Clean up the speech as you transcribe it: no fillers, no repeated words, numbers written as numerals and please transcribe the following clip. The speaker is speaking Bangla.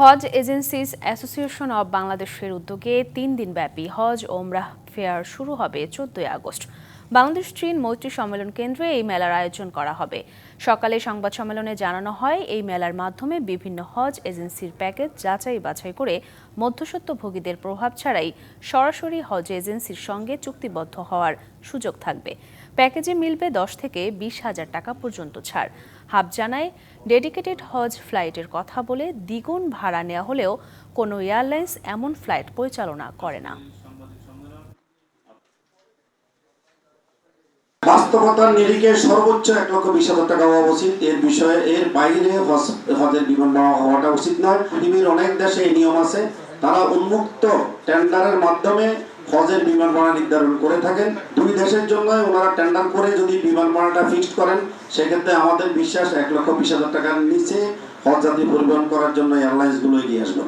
হজ এজেন্সিজ অ্যাসোসিয়েশন অব বাংলাদেশের উদ্যোগে ৩ দিনব্যাপী হজ ওমরাহ ফেয়ার শুরু হবে ১৪ আগস্ট। বাংলাদেশ চীন মৈত্রী সম্মেলন কেন্দ্রে এই মেলার আয়োজন করা হবে। সকালে সংবাদ সম্মেলনে জানানো হয়, এই মেলার মাধ্যমে বিভিন্ন হজ এজেন্সির প্যাকেজ যাচাই বাছাই করে মধ্যস্বত্বভোগীদের প্রভাব ছাড়াই সরাসরি হজ এজেন্সির সঙ্গে চুক্তিবদ্ধ হওয়ার সুযোগ থাকবে। প্যাকেজে মিলবে ১০ থেকে ২০ হাজার টাকা পর্যন্ত ছাড়। হাব জানায়, ডেডিকেটেড হজ ফ্লাইটের কথা বলে দ্বিগুণ ভাড়া নেওয়া হলেও কোনো এয়ারলাইন্স এমন ফ্লাইট পরিচালনা করে না। বাস্তবতার নিরিখে সর্বোচ্চ ১,২০,০০০ টাকা হওয়া উচিত। এর বাইরে হজের বিমান হওয়াটা উচিত নয়। পৃথিবীর অনেক দেশে এই নিয়ম আছে, তারা উন্মুক্ত টেন্ডারের মাধ্যমে হজের বিমান ভাড়া নির্ধারণ করে থাকেন। দুই দেশের জন্য ওনারা টেন্ডার করে যদি বিমান ভাড়াটা ফিক্সড করেন, সেক্ষেত্রে আমাদের বিশ্বাস ১,২০,০০০ টাকার নিচে হজ যাত্রী পরিবহন করার জন্য এয়ারলাইন্সগুলো এগিয়ে আসবেন।